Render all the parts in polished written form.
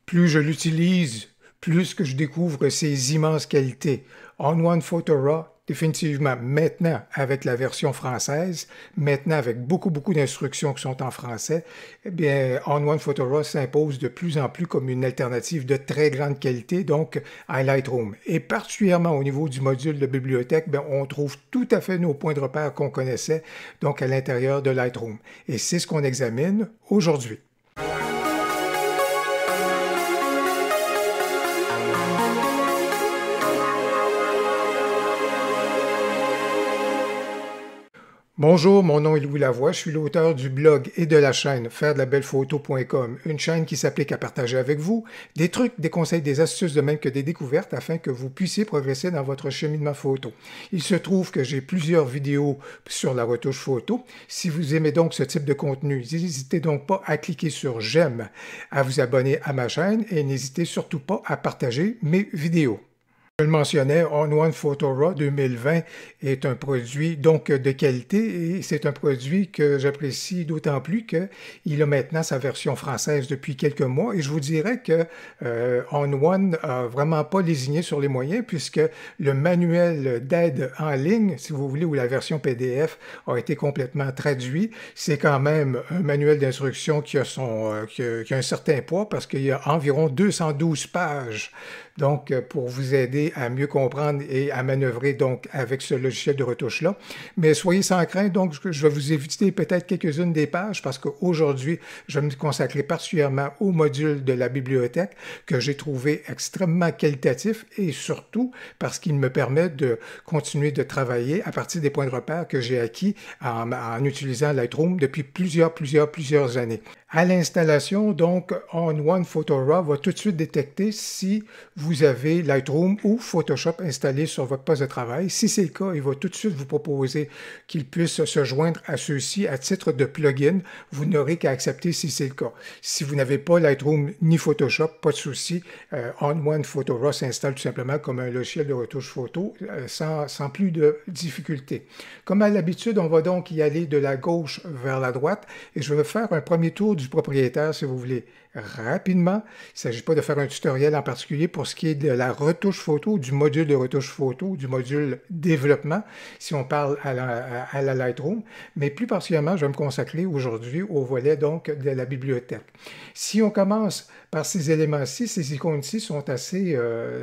Plus je l'utilise, plus que je découvre ses immenses qualités. On-One Photo RAW, définitivement maintenant avec la version française, maintenant avec beaucoup d'instructions qui sont en français, eh bien, On-One Photo RAW s'impose de plus en plus comme une alternative de très grande qualité, donc à Lightroom. Et particulièrement au niveau du module de bibliothèque, bien, on trouve tout à fait nos points de repère qu'on connaissait, donc à l'intérieur de Lightroom. Et c'est ce qu'on examine aujourd'hui. Bonjour, mon nom est Louis Lavoie, je suis l'auteur du blog et de la chaîne fairedelabelephoto.com, une chaîne qui s'applique à partager avec vous des trucs, des conseils, des astuces de même que des découvertes afin que vous puissiez progresser dans votre cheminement photo. Il se trouve que j'ai plusieurs vidéos sur la retouche photo. Si vous aimez donc ce type de contenu, n'hésitez donc pas à cliquer sur j'aime, à vous abonner à ma chaîne et n'hésitez surtout pas à partager mes vidéos. Je le mentionnais, On-One Photo RAW 2020 est un produit donc de qualité et c'est un produit que j'apprécie d'autant plus qu'il a maintenant sa version française depuis quelques mois et je vous dirais que On-One n'a vraiment pas lésiné sur les moyens puisque le manuel d'aide en ligne, si vous voulez, ou la version PDF a été complètement traduit. C'est quand même un manuel d'instruction qui a un certain poids parce qu'il y a environ 212 pages. Donc, pour vous aider à mieux comprendre et à manœuvrer donc avec ce logiciel de retouche-là. Mais soyez sans crainte, donc je vais vous éviter peut-être quelques-unes des pages parce qu'aujourd'hui, je vais me consacrer particulièrement au module de la bibliothèque que j'ai trouvé extrêmement qualitatif et surtout parce qu'il me permet de continuer de travailler à partir des points de repère que j'ai acquis en utilisant Lightroom depuis plusieurs années. À l'installation, donc, On-One Photo RAW va tout de suite détecter si vous avez Lightroom ou Photoshop installé sur votre poste de travail. Si c'est le cas, il va tout de suite vous proposer qu'il puisse se joindre à ceux-ci à titre de plugin. Vous n'aurez qu'à accepter si c'est le cas. Si vous n'avez pas Lightroom ni Photoshop, pas de souci. On-One Photo RAW s'installe tout simplement comme un logiciel de retouche photo sans plus de difficulté. Comme à l'habitude, on va donc y aller de la gauche vers la droite et je vais faire un premier tour du propriétaire, si vous voulez, rapidement. Il ne s'agit pas de faire un tutoriel en particulier pour ce qui est de la retouche photo, du module de retouche photo, du module développement, si on parle à la Lightroom, mais plus particulièrement, je vais me consacrer aujourd'hui au volet donc de la bibliothèque. Si on commence par ces éléments-ci, ces icônes-ci sont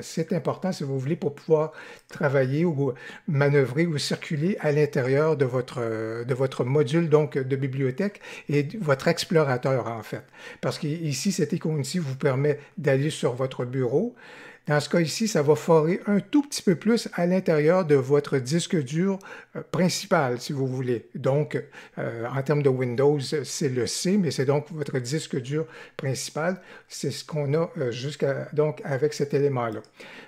c'est important si vous voulez pour pouvoir travailler ou manœuvrer ou circuler à l'intérieur de votre module donc de bibliothèque et de votre explorateur en fait. Parce qu'ici, cette icône-ci vous permet d'aller sur votre bureau. Dans ce cas ici, ça va forer un tout petit peu plus à l'intérieur de votre disque dur principal, si vous voulez. Donc, en termes de Windows, c'est le C, mais c'est donc votre disque dur principal. C'est ce qu'on a donc avec cet élément-là.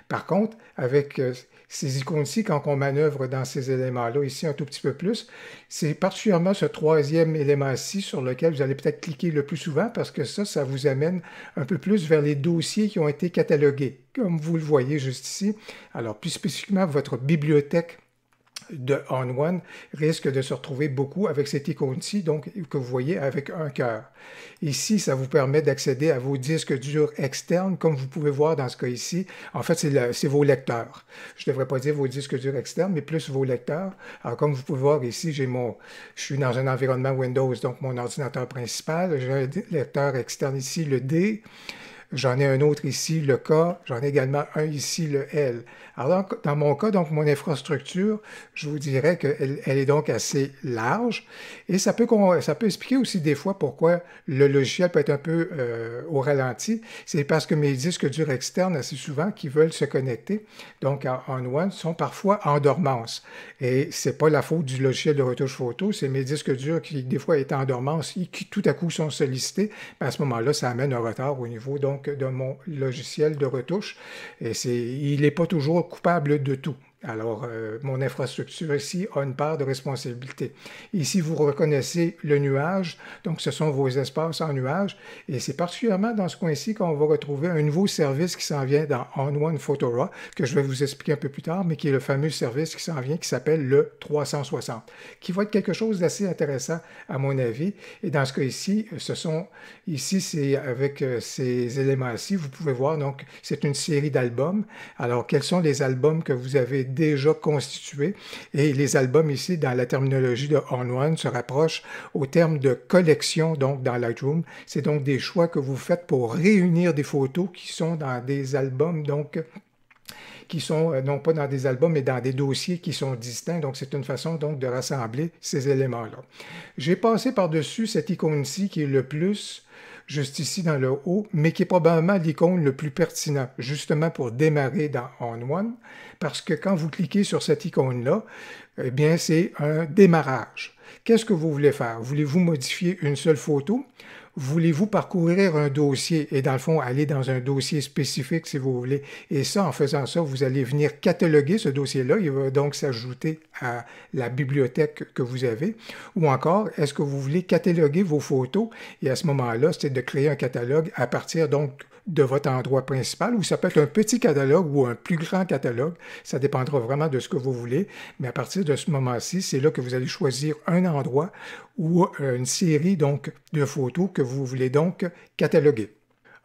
Par contre, avec ces icônes-ci, quand on manœuvre dans ces éléments-là, ici un tout petit peu plus, c'est particulièrement ce troisième élément-ci sur lequel vous allez peut-être cliquer le plus souvent parce que ça vous amène un peu plus vers les dossiers qui ont été catalogués, comme vous le voyez juste ici. Alors, plus spécifiquement, votre bibliothèque de On-One risque de se retrouver beaucoup avec cette icône-ci, donc que vous voyez avec un cœur. Ici, ça vous permet d'accéder à vos disques durs externes, comme vous pouvez voir dans ce cas ici. En fait, c'est vos lecteurs. Je ne devrais pas dire vos disques durs externes, mais plus vos lecteurs. Alors, comme vous pouvez voir ici, je suis dans un environnement Windows, donc mon ordinateur principal. J'ai un lecteur externe ici, le D. J'en ai un autre ici, le K. J'en ai également un ici, le L. Alors, dans mon cas, donc mon infrastructure, je vous dirais qu'elle est donc assez large. Et ça peut expliquer aussi des fois pourquoi le logiciel peut être un peu au ralenti. C'est parce que mes disques durs externes, assez souvent, qui veulent se connecter, donc à On-One, sont parfois en dormance. Et c'est pas la faute du logiciel de retouche photo, c'est mes disques durs qui, des fois, étaient en dormance et qui, tout à coup, sont sollicités. À ce moment-là, ça amène un retard au niveau, donc, de mon logiciel de retouche. Et il n'est pas toujours coupable de tout. Alors, mon infrastructure ici a une part de responsabilité. Ici, vous reconnaissez le nuage, donc ce sont vos espaces en nuage, et c'est particulièrement dans ce coin-ci qu'on va retrouver un nouveau service qui s'en vient dans ON1 Photo Raw, que je vais vous expliquer un peu plus tard, mais qui est le fameux service qui s'en vient, qui s'appelle le 360, qui va être quelque chose d'assez intéressant à mon avis. Et dans ce cas ici, c'est avec ces éléments-ci, vous pouvez voir, donc c'est une série d'albums. Alors, quels sont les albums que vous avez déjà constitués? Et les albums ici, dans la terminologie de ON1, se rapprochent au terme de collection, donc dans Lightroom. C'est donc des choix que vous faites pour réunir des photos qui sont dans des albums, donc qui sont non pas dans des albums, mais dans des dossiers qui sont distincts. Donc, c'est une façon donc de rassembler ces éléments-là. J'ai passé par-dessus cette icône-ci qui est le plus, juste ici dans le haut, mais qui est probablement l'icône le plus pertinent, justement pour démarrer dans ON1, parce que quand vous cliquez sur cette icône-là, eh bien, c'est un démarrage. Qu'est-ce que vous voulez faire? Voulez-vous modifier une seule photo? Voulez-vous parcourir un dossier et dans le fond aller dans un dossier spécifique si vous voulez? Et ça, en faisant ça, vous allez venir cataloguer ce dossier-là. Il va donc s'ajouter à la bibliothèque que vous avez. Ou encore, est-ce que vous voulez cataloguer vos photos? Et à ce moment-là, c'est de créer un catalogue à partir donc de votre endroit principal, ou ça peut être un petit catalogue ou un plus grand catalogue. Ça dépendra vraiment de ce que vous voulez. Mais à partir de ce moment-ci, c'est là que vous allez choisir un endroit ou une série donc de photos que vous voulez donc cataloguer.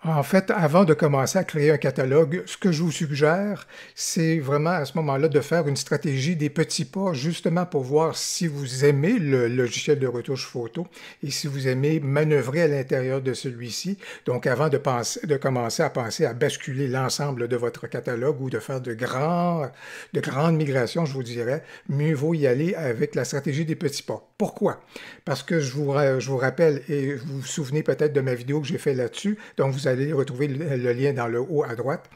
En fait, avant de commencer à créer un catalogue, ce que je vous suggère, c'est vraiment à ce moment-là de faire une stratégie des petits pas, justement pour voir si vous aimez le logiciel de retouche photo et si vous aimez manœuvrer à l'intérieur de celui-ci. Donc, avant de commencer à penser à basculer l'ensemble de votre catalogue ou de faire de grandes migrations, je vous dirais, mieux vaut y aller avec la stratégie des petits pas. Pourquoi? Parce que je vous rappelle, et vous vous souvenez peut-être de ma vidéo que j'ai fait là-dessus, donc vous allez retrouver le lien dans le haut à droite.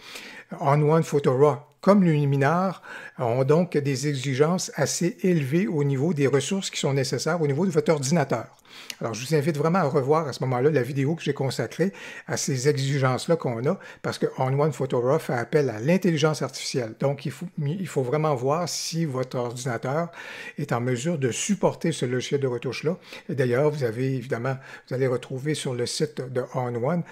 ON1 Photo Raw, comme Luminar, ont donc des exigences assez élevées au niveau des ressources qui sont nécessaires au niveau de votre ordinateur. Alors, je vous invite vraiment à revoir à ce moment-là la vidéo que j'ai consacrée à ces exigences-là qu'on a, parce que ON1 Photo Raw fait appel à l'intelligence artificielle. Donc, il faut vraiment voir si votre ordinateur est en mesure de supporter ce logiciel de retouche-là. Et d'ailleurs, vous allez retrouver sur le site de ON1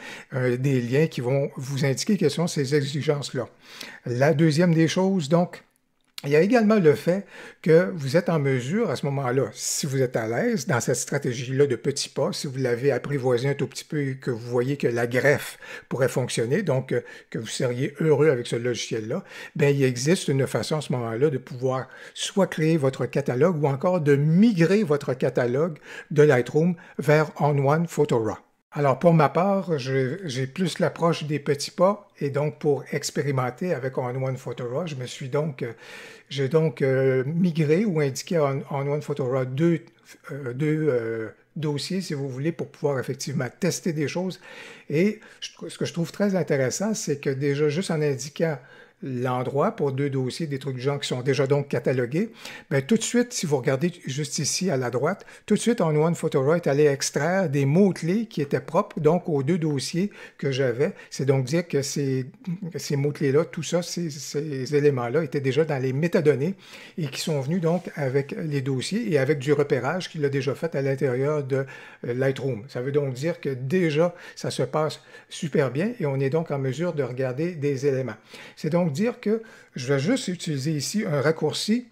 des liens qui vont vous indiquer quelles sont ces exigences-là. La deuxième des choses, donc, il y a également le fait que vous êtes en mesure, à ce moment-là, si vous êtes à l'aise dans cette stratégie-là de petits pas, si vous l'avez apprivoisé un tout petit peu et que vous voyez que la greffe pourrait fonctionner, donc que vous seriez heureux avec ce logiciel-là, bien, il existe une façon à ce moment-là de pouvoir soit créer votre catalogue ou encore de migrer votre catalogue de Lightroom vers ON1 Photo Raw. Alors, pour ma part, j'ai plus l'approche des petits pas et donc pour expérimenter avec ON1 Photo Raw, j'ai donc migré ou indiqué à ON1 Photo Raw deux dossiers, si vous voulez, pour pouvoir effectivement tester des choses. Et ce que je trouve très intéressant, c'est que déjà, juste en indiquant l'endroit pour deux dossiers, des trucs de gens qui sont déjà donc catalogués, bien, tout de suite, si vous regardez juste ici à la droite, tout de suite, ON1 Photo Raw est allé extraire des mots-clés qui étaient propres donc aux deux dossiers que j'avais. C'est donc dire que ces mots-clés-là, tout ça, ces éléments-là étaient déjà dans les métadonnées et qui sont venus donc avec les dossiers et avec du repérage qu'il a déjà fait à l'intérieur de Lightroom. Ça veut donc dire que déjà, ça se passe super bien et on est donc en mesure de regarder des éléments. C'est donc dire que je vais juste utiliser ici un raccourci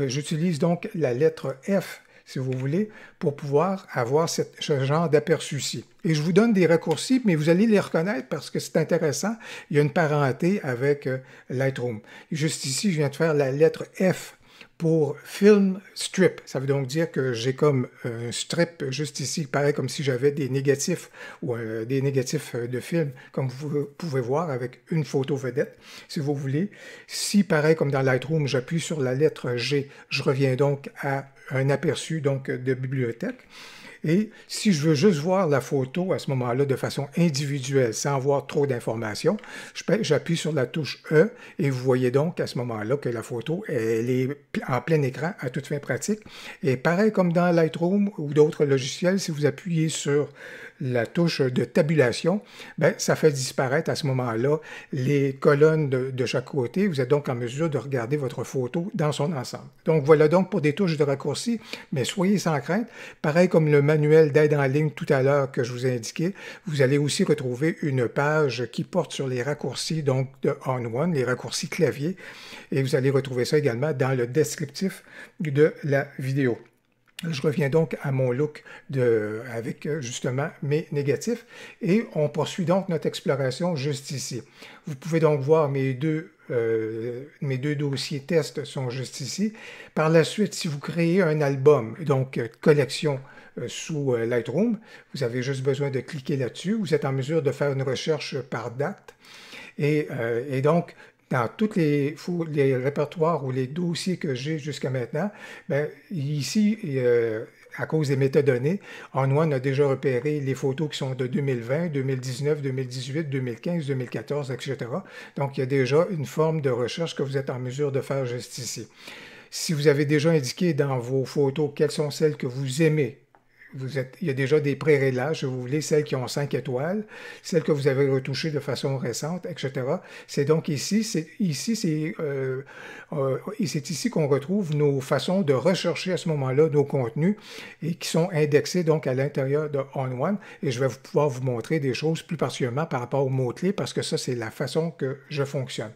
j'utilise donc la lettre F, si vous voulez, pour pouvoir avoir ce genre d'aperçu-ci. Et je vous donne des raccourcis, mais vous allez les reconnaître parce que c'est intéressant. Il y a une parenté avec Lightroom. Juste ici, je viens de faire la lettre F pour Film Strip. Ça veut donc dire que j'ai comme un strip juste ici, pareil comme si j'avais des négatifs ou des négatifs de film, comme vous pouvez voir avec une photo vedette, si vous voulez. Si, pareil comme dans Lightroom, j'appuie sur la lettre G, je reviens donc à un aperçu donc, de bibliothèque. Et si je veux juste voir la photo à ce moment-là de façon individuelle, sans avoir trop d'informations, j'appuie sur la touche E et vous voyez donc à ce moment-là que la photo elle est en plein écran à toute fin pratique. Et pareil comme dans Lightroom ou d'autres logiciels, si vous appuyez sur la touche de tabulation, ben, ça fait disparaître à ce moment-là les colonnes de chaque côté. Vous êtes donc en mesure de regarder votre photo dans son ensemble. Donc voilà donc pour des touches de raccourci, mais soyez sans crainte. Pareil comme le manuel d'aide en ligne tout à l'heure que je vous ai indiqué, vous allez aussi retrouver une page qui porte sur les raccourcis donc de ON1, les raccourcis clavier, et vous allez retrouver ça également dans le descriptif de la vidéo. Je reviens donc à mon look avec justement mes négatifs et on poursuit donc notre exploration juste ici. Vous pouvez donc voir mes deux dossiers tests sont juste ici. Par la suite, si vous créez un album, donc collection sous Lightroom, vous avez juste besoin de cliquer là-dessus. Vous êtes en mesure de faire une recherche par date et donc dans tous les répertoires ou les dossiers que j'ai jusqu'à maintenant, ben, ici, à cause des métadonnées, ON1 a déjà repéré les photos qui sont de 2020, 2019, 2018, 2015, 2014, etc. Donc, il y a déjà une forme de recherche que vous êtes en mesure de faire juste ici. Si vous avez déjà indiqué dans vos photos quelles sont celles que vous aimez, il y a déjà des pré-réglages, si vous voulez, celles qui ont 5 étoiles, celles que vous avez retouchées de façon récente, etc. C'est donc ici, c'est ici qu'on retrouve nos façons de rechercher à ce moment-là nos contenus et qui sont indexés donc à l'intérieur de ON1. Et je vais pouvoir vous montrer des choses plus particulièrement par rapport aux mots-clés parce que ça, c'est la façon que je fonctionne.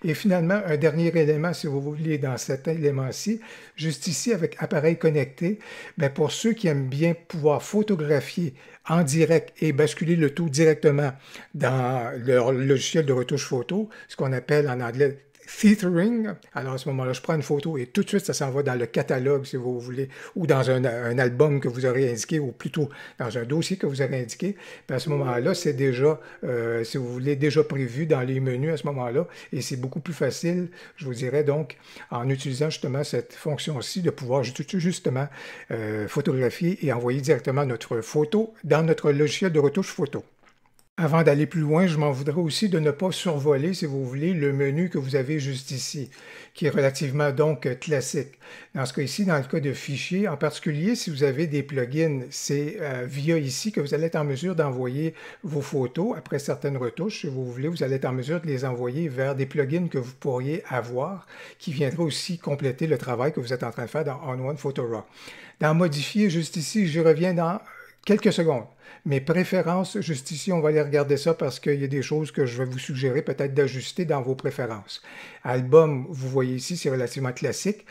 Et finalement, un dernier élément, si vous voulez, dans cet élément-ci, juste ici avec appareil connecté, bien, pour ceux qui aiment bien pouvoir photographier en direct et basculer le tout directement dans leur logiciel de retouche photo, ce qu'on appelle en anglais Featuring. Alors à ce moment-là, je prends une photo et tout de suite, ça s'en va dans le catalogue, si vous voulez, ou dans un album que vous aurez indiqué, ou plutôt dans un dossier que vous aurez indiqué. Puis à ce moment-là, c'est déjà, si vous voulez, déjà prévu dans les menus à ce moment-là, et c'est beaucoup plus facile, je vous dirais donc, en utilisant justement cette fonction-ci, de pouvoir justement photographier et envoyer directement notre photo dans notre logiciel de retouche photo. Avant d'aller plus loin, je m'en voudrais aussi de ne pas survoler, si vous voulez, le menu que vous avez juste ici, qui est relativement donc classique. Dans ce cas ici, dans le cas de fichiers, en particulier, si vous avez des plugins, c'est via ici que vous allez être en mesure d'envoyer vos photos. Après certaines retouches, si vous voulez, vous allez être en mesure de les envoyer vers des plugins que vous pourriez avoir, qui viendraient aussi compléter le travail que vous êtes en train de faire dans ON1 Photo Raw. Dans Modifier, juste ici, je reviens dans quelques secondes. Mes préférences, juste ici, on va aller regarder ça parce qu'il y a des choses que je vais vous suggérer peut-être d'ajuster dans vos préférences. Album, vous voyez ici, c'est relativement classique.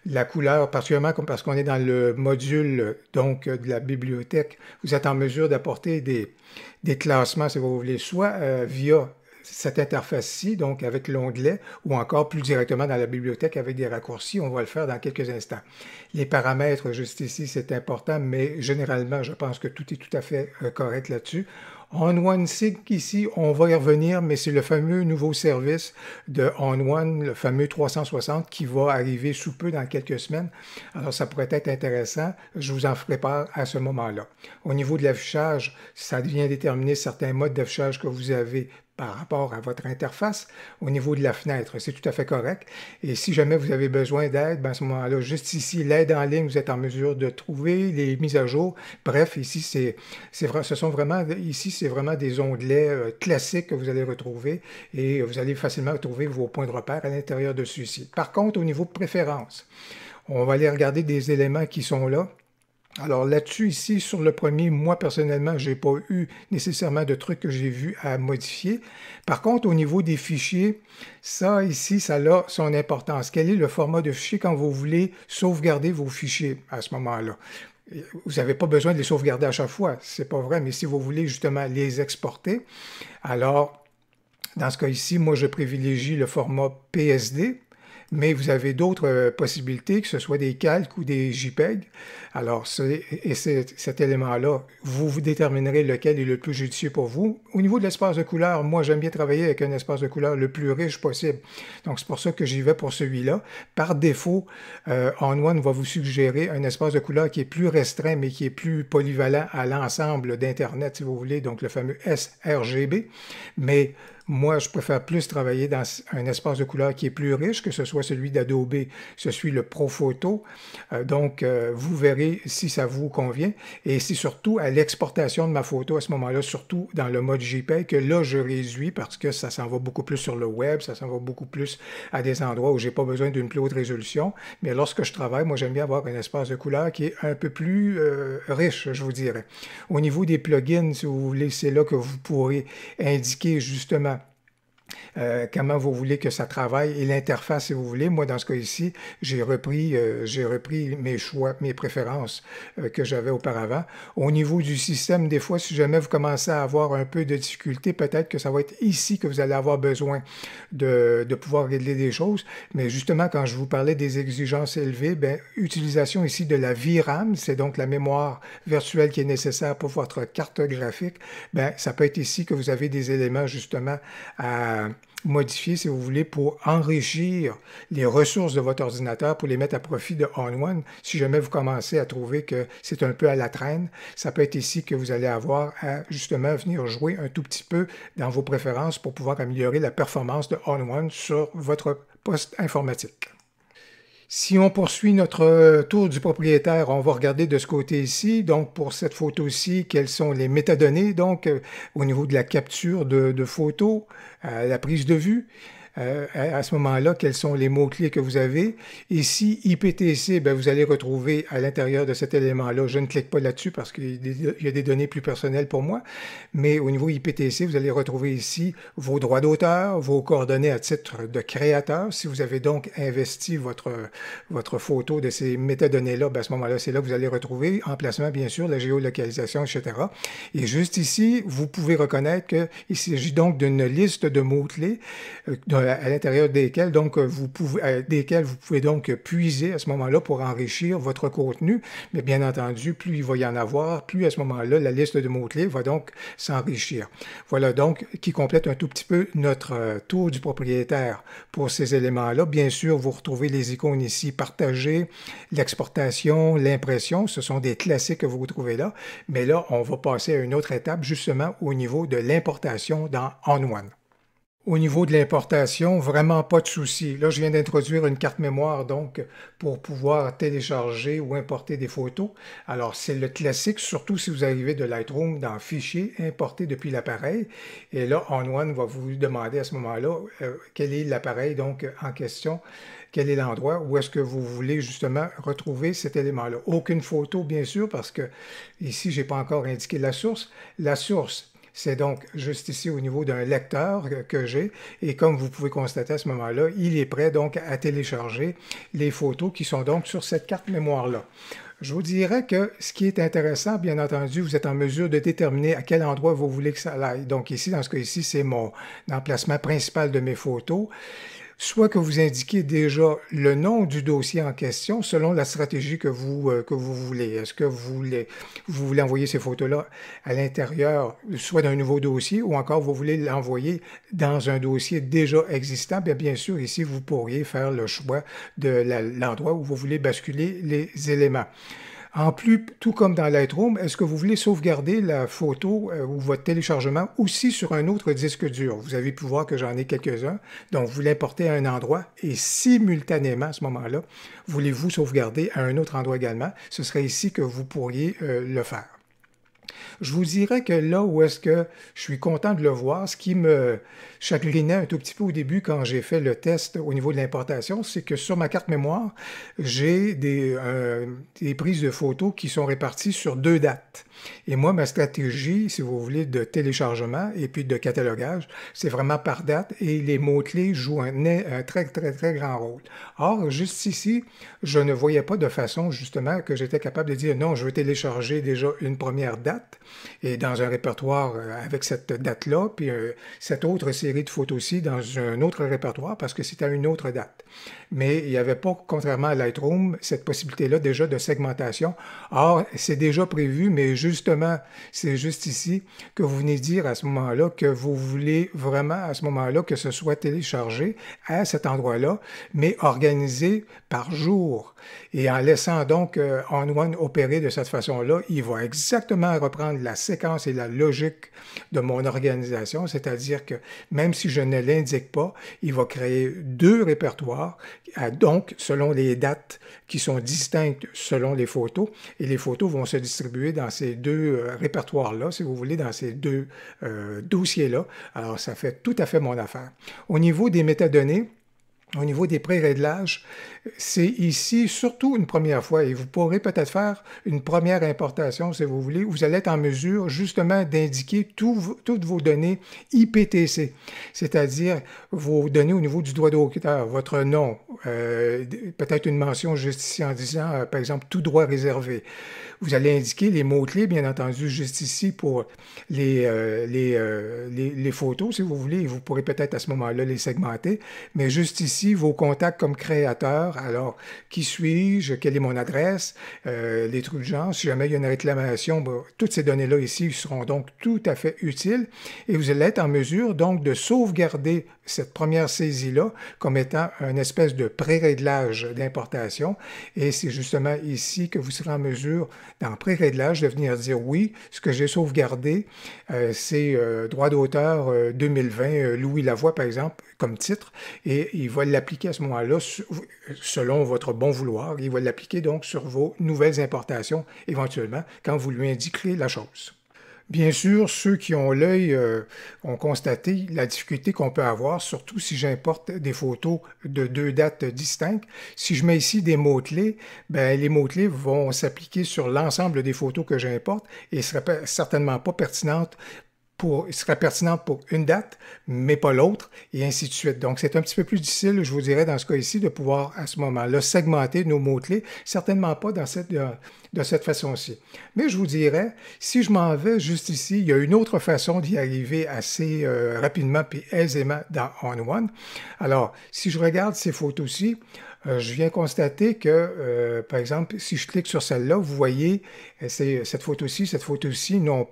La couleur, particulièrement parce qu'on est dans le module donc de la bibliothèque, vous êtes en mesure d'apporter des classements, si vous voulez, soit via cette interface-ci, donc avec l'onglet, ou encore plus directement dans la bibliothèque avec des raccourcis. On va le faire dans quelques instants. Les paramètres, juste ici, c'est important, mais généralement, je pense que tout est tout à fait correct là-dessus. ON1 Sync ici, on va y revenir, mais c'est le fameux nouveau service de ON1, le fameux 360 qui va arriver sous peu dans quelques semaines. Alors, ça pourrait être intéressant. Je vous en ferai part à ce moment-là. Au niveau de l'affichage, ça vient déterminer certains modes d'affichage que vous avez par rapport à votre interface. Au niveau de la fenêtre, c'est tout à fait correct. Et si jamais vous avez besoin d'aide, ben à ce moment-là, juste ici, l'aide en ligne, vous êtes en mesure de trouver les mises à jour. Bref, ici, c'est vraiment des onglets classiques que vous allez retrouver et vous allez facilement retrouver vos points de repère à l'intérieur de celui-ci. Par contre, au niveau de préférence, on va aller regarder des éléments qui sont là. Alors là-dessus, ici, sur le premier, moi personnellement, je n'ai pas eu nécessairement de trucs que j'ai vu à modifier. Par contre, au niveau des fichiers, ça ici, ça a son importance. Quel est le format de fichier quand vous voulez sauvegarder vos fichiers à ce moment-là? Vous n'avez pas besoin de les sauvegarder à chaque fois, c'est pas vrai, mais si vous voulez justement les exporter, alors, dans ce cas ici, moi je privilégie le format PSD. Mais vous avez d'autres possibilités, que ce soit des calques ou des JPEG. Alors, cet élément-là, vous déterminerez lequel est le plus judicieux pour vous. Au niveau de l'espace de couleur, moi, j'aime bien travailler avec un espace de couleur le plus riche possible. Donc, c'est pour ça que j'y vais pour celui-là. Par défaut, ON1 va vous suggérer un espace de couleur qui est plus restreint, mais qui est plus polyvalent à l'ensemble d'Internet, si vous voulez, donc le fameux sRGB. Mais moi, je préfère plus travailler dans un espace de couleur qui est plus riche, que ce soit soit celui d'Adobe, soit le ProPhoto. Donc, vous verrez si ça vous convient. Et c'est surtout à l'exportation de ma photo à ce moment-là, surtout dans le mode JPEG, que là, je réduis parce que ça s'en va beaucoup plus sur le web, ça s'en va beaucoup plus à des endroits où j'ai pas besoin d'une plus haute résolution. Mais lorsque je travaille, moi, j'aime bien avoir un espace de couleur qui est un peu plus riche, je vous dirais. Au niveau des plugins, si vous voulez, c'est là que vous pourrez indiquer justement comment vous voulez que ça travaille et l'interface, si vous voulez. Moi, dans ce cas ici, j'ai repris mes choix, mes préférences que j'avais auparavant. Au niveau du système, des fois, si jamais vous commencez à avoir un peu de difficulté, peut-être que ça va être ici que vous allez avoir besoin de pouvoir régler des choses. Mais justement, quand je vous parlais des exigences élevées, bien, utilisation ici de la VRAM, c'est donc la mémoire virtuelle qui est nécessaire pour votre carte graphique, bien, ça peut être ici que vous avez des éléments justement à modifier, si vous voulez, pour enrichir les ressources de votre ordinateur, pour les mettre à profit de ON1. Si jamais vous commencez à trouver que c'est un peu à la traîne, ça peut être ici que vous allez avoir à justement venir jouer un tout petit peu dans vos préférences pour pouvoir améliorer la performance de ON1 sur votre poste informatique. Si on poursuit notre tour du propriétaire, on va regarder de ce côté ici. Donc, pour cette photo-ci, quelles sont les métadonnées? Donc, au niveau de la capture de photos, la prise de vue. À ce moment-là, quels sont les mots-clés que vous avez. Ici, IPTC, bien, vous allez retrouver à l'intérieur de cet élément-là, je ne clique pas là-dessus parce qu'il y a des données plus personnelles pour moi, mais au niveau IPTC, vous allez retrouver ici vos droits d'auteur, vos coordonnées à titre de créateur. Si vous avez donc investi votre photo de ces métadonnées-là, bien, à ce moment-là, c'est là que vous allez retrouver emplacement, bien sûr, la géolocalisation, etc. Et juste ici, vous pouvez reconnaître qu'il s'agit donc d'une liste de mots-clés à l'intérieur desquels donc vous pouvez donc puiser à ce moment-là pour enrichir votre contenu. Mais bien entendu, plus il va y en avoir, plus à ce moment-là, la liste de mots-clés va donc s'enrichir. Voilà donc qui complète un tout petit peu notre tour du propriétaire pour ces éléments-là. Bien sûr, vous retrouvez les icônes ici, partager, l'exportation, l'impression, ce sont des classiques que vous retrouvez là. Mais là, on va passer à une autre étape, justement au niveau de l'importation dans ON1. Au niveau de l'importation, vraiment pas de souci. Là, je viens d'introduire une carte mémoire, donc, pour pouvoir télécharger ou importer des photos. Alors, c'est le classique, surtout si vous arrivez de Lightroom dans Fichier, importer depuis l'appareil. Et là, ON1 va vous demander à ce moment-là quel est l'appareil donc en question, quel est l'endroit où est-ce que vous voulez justement retrouver cet élément-là. Aucune photo, bien sûr, parce que ici, je n'ai pas encore indiqué la source. La source, c'est donc juste ici au niveau d'un lecteur que j'ai et comme vous pouvez constater à ce moment-là, il est prêt donc à télécharger les photos qui sont donc sur cette carte mémoire-là. Je vous dirais que ce qui est intéressant, bien entendu, vous êtes en mesure de déterminer à quel endroit vous voulez que ça aille. Donc ici, dans ce cas-ci, c'est mon emplacement principal de mes photos. Soit que vous indiquez déjà le nom du dossier en question selon la stratégie que vous voulez. Est-ce que vous voulez envoyer ces photos-là à l'intérieur, soit d'un nouveau dossier, ou encore vous voulez l'envoyer dans un dossier déjà existant? Bien sûr, ici, vous pourriez faire le choix de l'endroit où vous voulez basculer les éléments. En plus, tout comme dans Lightroom, est-ce que vous voulez sauvegarder la photo ou votre téléchargement aussi sur un autre disque dur? Vous avez pu voir que j'en ai quelques-uns. Donc, vous l'importez à un endroit et simultanément, à ce moment-là, voulez-vous sauvegarder à un autre endroit également? Ce serait ici que vous pourriez le faire. Je vous dirais que là où est-ce que je suis content de le voir, ce qui me chagrinait un tout petit peu au début quand j'ai fait le test au niveau de l'importation, c'est que sur ma carte mémoire, j'ai des prises de photos qui sont réparties sur 2 dates. Et moi, ma stratégie, si vous voulez, de téléchargement et puis de catalogage, c'est vraiment par date et les mots-clés jouent un très, très, très grand rôle. Or, juste ici, je ne voyais pas de façon, justement, que j'étais capable de dire non, je veux télécharger déjà une première date et dans un répertoire avec cette date-là, puis cette autre série de photos-ci dans un autre répertoire parce que c'était à une autre date. Mais il n'y avait pas, contrairement à Lightroom, cette possibilité-là déjà de segmentation. Or, c'est déjà prévu, mais juste justement, c'est juste ici que vous venez dire à ce moment-là que vous voulez vraiment à ce moment-là que ce soit téléchargé à cet endroit-là, mais organisé par jour. Et en laissant donc ON1 opérer de cette façon-là, il va exactement reprendre la séquence et la logique de mon organisation, c'est-à-dire que même si je ne l'indique pas, il va créer deux répertoires, donc selon les dates qui sont distinctes selon les photos, et les photos vont se distribuer dans ces deux répertoires-là, si vous voulez, dans ces deux dossiers-là. Alors, ça fait tout à fait mon affaire. Au niveau des métadonnées, au niveau des pré-réglages, c'est ici surtout une première fois et vous pourrez peut-être faire une première importation si vous voulez. Vous allez être en mesure justement d'indiquer toutes vos données IPTC, c'est-à-dire vos données au niveau du droit d'auteur, votre nom, peut-être une mention juste ici en disant, par exemple, tout droit réservé. Vous allez indiquer les mots-clés, bien entendu, juste ici pour les photos, si vous voulez. Vous pourrez peut-être à ce moment-là les segmenter. Mais juste ici, vos contacts comme créateur. Alors, qui suis-je? Quelle est mon adresse? Les trucs de genre. Si jamais il y a une réclamation, ben, toutes ces données-là ici seront donc tout à fait utiles. Et vous allez être en mesure donc de sauvegarder cette première saisie-là comme étant une espèce de pré-réglage d'importation. Et c'est justement ici que vous serez en mesure dans pré-réglage, de venir dire oui, ce que j'ai sauvegardé, c'est droit d'auteur 2020, Louis Lavoie, par exemple, comme titre, et il va l'appliquer à ce moment-là selon votre bon vouloir. Il va l'appliquer donc sur vos nouvelles importations, éventuellement, quand vous lui indiquerez la chose. Bien sûr, ceux qui ont l'œil ont constaté la difficulté qu'on peut avoir, surtout si j'importe des photos de deux dates distinctes. Si je mets ici des mots-clés, ben, les mots-clés vont s'appliquer sur l'ensemble des photos que j'importe et ne seraient certainement pas pertinentes serait pertinente pour une date, mais pas l'autre, et ainsi de suite. Donc, c'est un petit peu plus difficile, je vous dirais, dans ce cas ici, de pouvoir, à ce moment-là, segmenter nos mots-clés. Certainement pas de cette façon-ci. Mais je vous dirais, si je m'en vais juste ici, il y a une autre façon d'y arriver assez rapidement et aisément dans ON1. Alors, si je regarde ces photos-ci, je viens constater que, par exemple, si je clique sur celle-là, vous voyez, cette photo-ci n'ont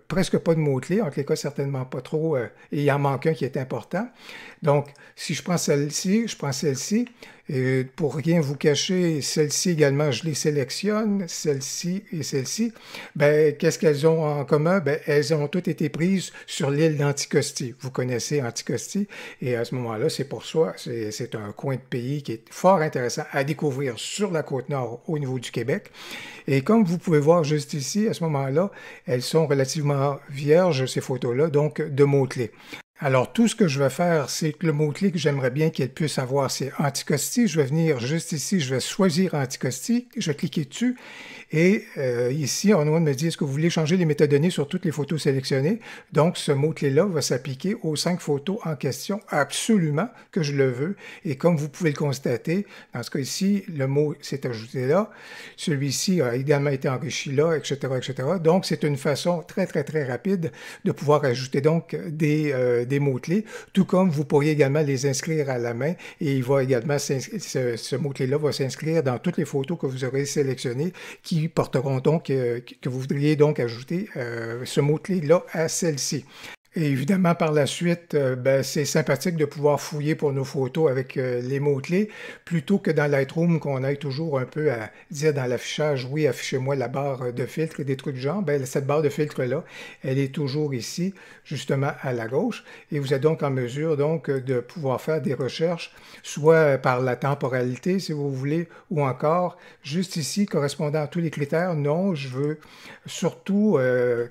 presque pas de mots-clés, en tous les cas, certainement pas trop, et il en manque un qui est important. Donc, si je prends celle-ci, je prends celle-ci, et pour rien vous cacher, celle-ci également, je les sélectionne, celle-ci et celle-ci. Ben, qu'est-ce qu'elles ont en commun? Ben, elles ont toutes été prises sur l'île d'Anticosti. Vous connaissez Anticosti, et à ce moment-là, c'est pour soi, c'est un coin de pays qui est fort intéressant à découvrir sur la côte nord au niveau du Québec. Et comme vous pouvez voir juste ici, à ce moment-là, elles sont relativement vierges, ces photos-là, donc de mots-clés. Alors, tout ce que je vais faire, c'est que le mot-clé que j'aimerais bien qu'elle puisse avoir, c'est Anticosti. Je vais venir juste ici, je vais choisir Anticosti, je vais cliquer dessus. Et ici, on me dit, est-ce que vous voulez changer les métadonnées sur toutes les photos sélectionnées? Donc, ce mot-clé-là va s'appliquer aux 5 photos en question, absolument que je le veux. Et comme vous pouvez le constater, dans ce cas ici, le mot s'est ajouté là. Celui-ci a également été enrichi là, etc., etc. Donc, c'est une façon très, très, très rapide de pouvoir ajouter donc des mots-clés, tout comme vous pourriez également les inscrire à la main et il va également, ce mot-clé-là va s'inscrire dans toutes les photos que vous aurez sélectionnées qui porteront donc, que vous voudriez donc ajouter ce mot-clé-là à celle-ci. Et évidemment, par la suite, ben, c'est sympathique de pouvoir fouiller pour nos photos avec les mots-clés, plutôt que dans Lightroom, qu'on aille toujours un peu à dire dans l'affichage, oui, affichez-moi la barre de filtre et des trucs du genre. Ben, cette barre de filtre-là, elle est toujours ici, justement à la gauche. Et vous êtes donc en mesure donc, de pouvoir faire des recherches, soit par la temporalité, si vous voulez, ou encore, juste ici, correspondant à tous les critères. Non, je veux surtout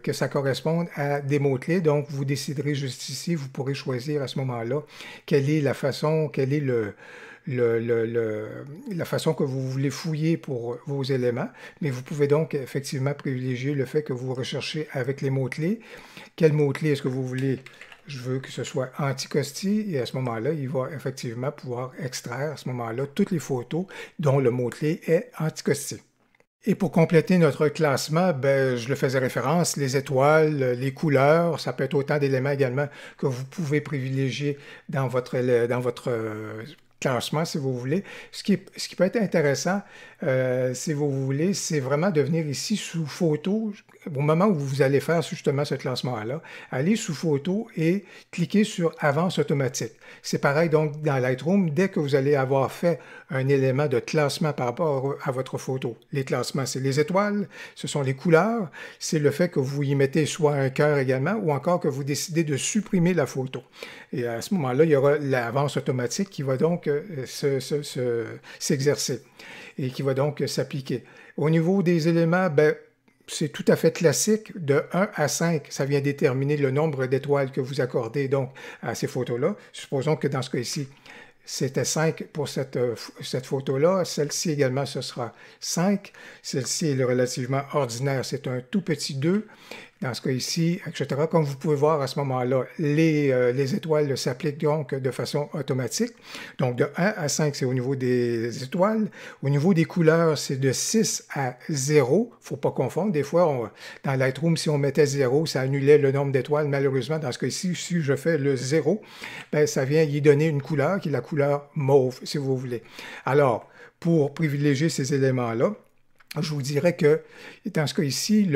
que ça corresponde à des mots-clés. Donc, vous déciderez juste ici, vous pourrez choisir à ce moment-là quelle est la façon, quelle est la façon que vous voulez fouiller pour vos éléments, mais vous pouvez donc effectivement privilégier le fait que vous recherchez avec les mots-clés. Quel mot-clé est-ce que vous voulez? Je veux que ce soit Anticosti et à ce moment-là, il va effectivement pouvoir extraire à ce moment-là toutes les photos dont le mot-clé est Anticosti. Et pour compléter notre classement, ben, je le faisais référence, les étoiles, les couleurs, ça peut être autant d'éléments également que vous pouvez privilégier dans votre classement, si vous voulez. Ce qui peut être intéressant, si vous voulez, c'est vraiment de venir ici sous photo, au moment où vous allez faire justement ce classement-là, allez sous photo et cliquez sur avance automatique. C'est pareil donc dans Lightroom, dès que vous allez avoir fait un élément de classement par rapport à votre photo. Les classements, c'est les étoiles, ce sont les couleurs, c'est le fait que vous y mettez soit un cœur également ou encore que vous décidez de supprimer la photo. Et à ce moment-là, il y aura l'avance automatique qui va donc s'exercer et qui va donc s'appliquer. Au niveau des éléments, ben, c'est tout à fait classique. De 1 à 5, ça vient déterminer le nombre d'étoiles que vous accordez donc à ces photos-là. Supposons que dans ce cas-ci, c'était 5 pour cette photo-là. Celle-ci également, ce sera 5. Celle-ci est relativement ordinaire, c'est un tout petit 2. Dans ce cas ici, etc. Comme vous pouvez voir à ce moment-là, les étoiles s'appliquent donc de façon automatique. Donc de 1 à 5, c'est au niveau des étoiles. Au niveau des couleurs, c'est de 6 à 0. Il ne faut pas confondre. Des fois, dans Lightroom, si on mettait 0, ça annulait le nombre d'étoiles. Malheureusement, dans ce cas ici, si je fais le 0, ben, ça vient y donner une couleur qui est la couleur mauve, si vous voulez. Alors, pour privilégier ces éléments-là, je vous dirais que dans ce cas ici,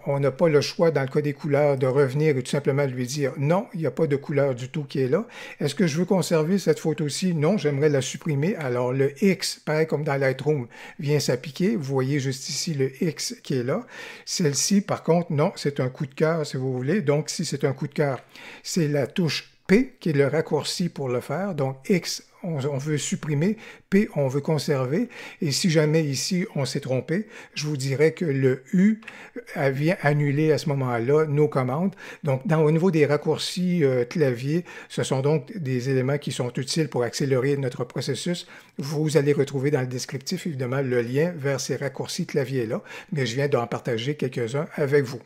on n'a pas le choix, dans le cas des couleurs, de revenir et tout simplement lui dire non, il n'y a pas de couleur du tout qui est là. Est-ce que je veux conserver cette photo-ci? Non, j'aimerais la supprimer. Alors le X, pareil comme dans Lightroom, vient s'appliquer. Vous voyez juste ici le X qui est là. Celle-ci, par contre, non, c'est un coup de cœur si vous voulez. Donc si c'est un coup de cœur, c'est la touche P qui est le raccourci pour le faire. Donc X, on veut supprimer, P, on veut conserver. Et si jamais ici, on s'est trompé, je vous dirais que le U vient annuler à ce moment-là nos commandes. Donc, au niveau des raccourcis clavier, ce sont donc des éléments qui sont utiles pour accélérer notre processus. Vous allez retrouver dans le descriptif, évidemment, le lien vers ces raccourcis clavier-là, mais je viens d'en partager quelques-uns avec vous.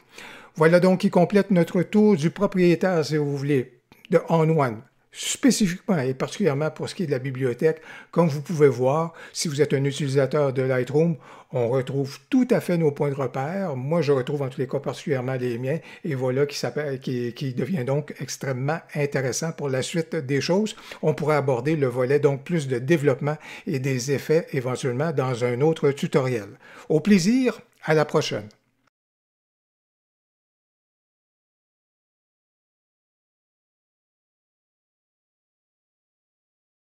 Voilà donc qui complète notre tour du propriétaire, si vous voulez, de ON1. Spécifiquement et particulièrement pour ce qui est de la bibliothèque, comme vous pouvez voir, si vous êtes un utilisateur de Lightroom, on retrouve tout à fait nos points de repère. Moi, je retrouve en tous les cas particulièrement les miens, et voilà qui devient donc extrêmement intéressant pour la suite des choses. On pourrait aborder le volet donc plus de développement et des effets éventuellement dans un autre tutoriel. Au plaisir, à la prochaine.